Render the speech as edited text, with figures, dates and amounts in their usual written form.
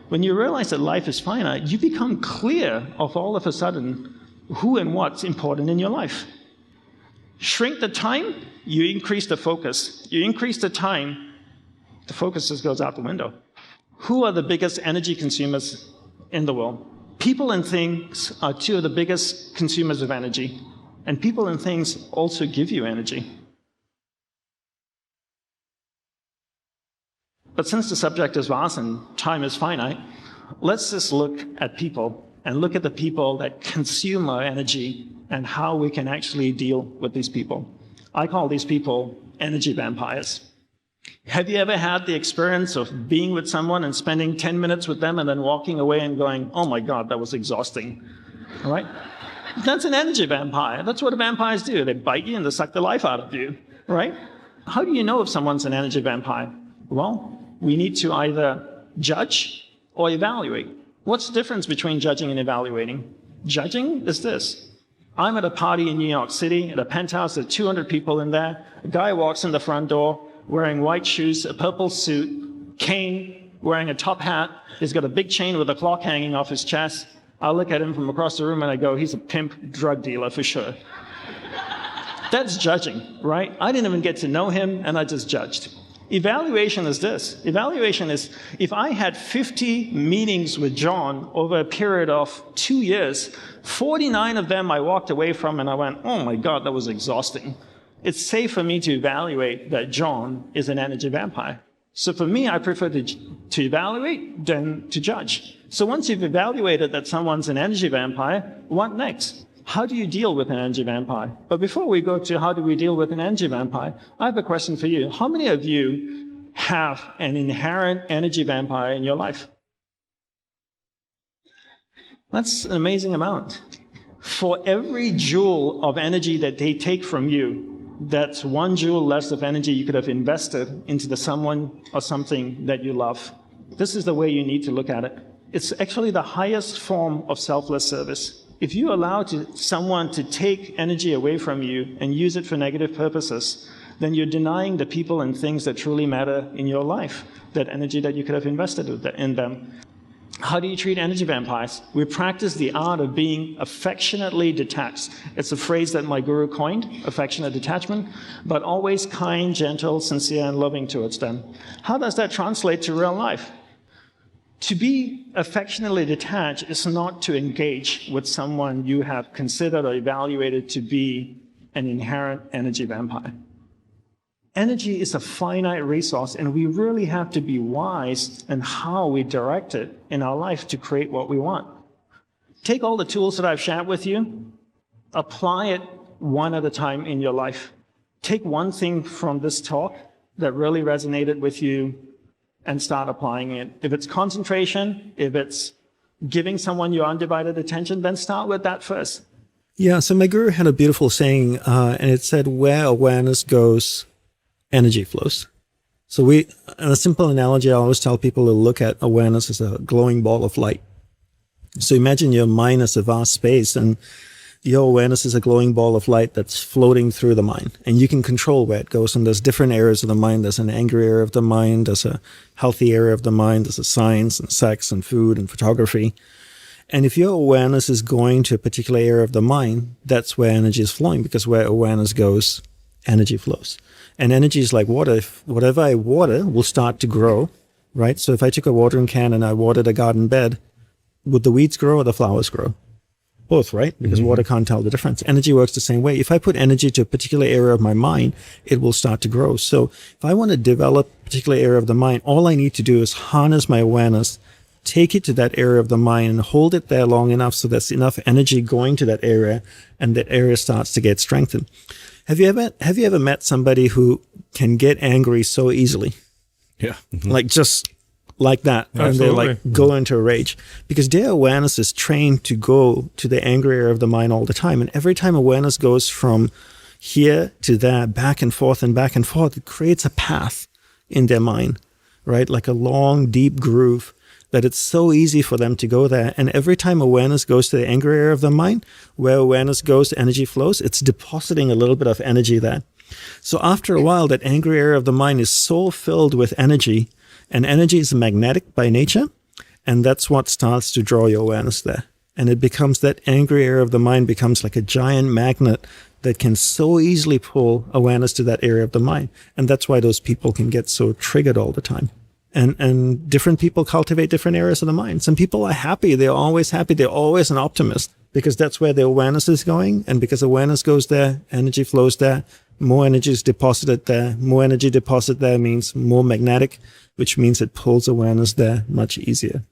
When you realize that life is finite, you become clear of all of a sudden who and what's important in your life. Shrink the time, you increase the focus. You increase the time, the focus just goes out the window. Who are the biggest energy consumers in the world? People and things are two of the biggest consumers of energy. And people and things also give you energy. But since the subject is vast and time is finite, let's just look at people and look at the people that consume our energy and how we can actually deal with these people. I call these people energy vampires. Have you ever had the experience of being with someone and spending 10 minutes with them and then walking away and going, oh my God, that was exhausting, all right? That's an energy vampire. That's what vampires do. They bite you and they suck the life out of you, right? How do you know if someone's an energy vampire? Well, we need to either judge or evaluate. What's the difference between judging and evaluating? Judging is this. I'm at a party in New York City, at a penthouse, there are 200 people in there. A guy walks in the front door wearing white shoes, a purple suit, cane, wearing a top hat. He's got a big chain with a clock hanging off his chest. I look at him from across the room and I go, he's a pimp drug dealer for sure. That's judging, right? I didn't even get to know him and I just judged. Evaluation is this. Evaluation is, if I had 50 meetings with John over a period of 2 years, 49 of them I walked away from and I went, oh my God, that was exhausting. It's safe for me to evaluate that John is an energy vampire. So for me, I prefer to evaluate than to judge. So once you've evaluated that someone's an energy vampire, what next? How do you deal with an energy vampire? But before we go to how do we deal with an energy vampire, I have a question for you. How many of you have an inherent energy vampire in your life? That's an amazing amount. For every joule of energy that they take from you, that's 1 joule less of energy you could have invested into the someone or something that you love. This is the way you need to look at it. It's actually the highest form of selfless service. If you allow someone to take energy away from you and use it for negative purposes, then you're denying the people and things that truly matter in your life, that energy that you could have invested in them. How do you treat energy vampires? We practice the art of being affectionately detached. It's a phrase that my guru coined, affectionate detachment, but always kind, gentle, sincere, and loving towards them. How does that translate to real life? To be affectionately detached is not to engage with someone you have considered or evaluated to be an inherent energy vampire. Energy is a finite resource, and we really have to be wise in how we direct it in our life to create what we want. Take all the tools that I've shared with you, apply it one at a time in your life. Take one thing from this talk that really resonated with you and start applying it. If it's concentration, if it's giving someone your undivided attention, then start with that first. Yeah, so my guru had a beautiful saying, and it said, where awareness goes, energy flows. So in a simple analogy, I always tell people to look at awareness as a glowing ball of light. So imagine your mind as a vast space, and your awareness is a glowing ball of light that's floating through the mind, and you can control where it goes. And there's different areas of the mind. There's an angry area of the mind. There's a healthy area of the mind. There's a science and sex and food and photography. And if your awareness is going to a particular area of the mind, that's where energy is flowing, because where awareness goes, energy flows. And energy is like water. If whatever I water will start to grow, right? So if I took a watering can and I watered a garden bed, would the weeds grow or the flowers grow? Both, right? Because water can't tell the difference. Energy works the same way. If I put energy to a particular area of my mind, it will start to grow. So if I want to develop a particular area of the mind, all I need to do is harness my awareness, take it to that area of the mind and hold it there long enough so there's enough energy going to that area, and that area starts to get strengthened. Have you ever met somebody who can get angry so easily? Yeah. Like just like that. Absolutely. And they like go into a rage because their awareness is trained to go to the angry area of the mind all the time. And every time awareness goes from here to there, back and forth, it creates a path in their mind, right? Like a long, deep groove that it's so easy for them to go there. And every time awareness goes to the angry area of the mind, where awareness goes, energy flows, it's depositing a little bit of energy there. So after a while, that angry area of the mind is so filled with energy, and energy is magnetic by nature. And that's what starts to draw your awareness there. And it becomes that angry area of the mind becomes like a giant magnet that can so easily pull awareness to that area of the mind. And that's why those people can get so triggered all the time. And different people cultivate different areas of the mind. Some people are happy. They're always happy. They're always an optimist because that's where their awareness is going. And because awareness goes there, energy flows there, more energy is deposited there. More energy deposited there means more magnetic, which means it pulls awareness there much easier.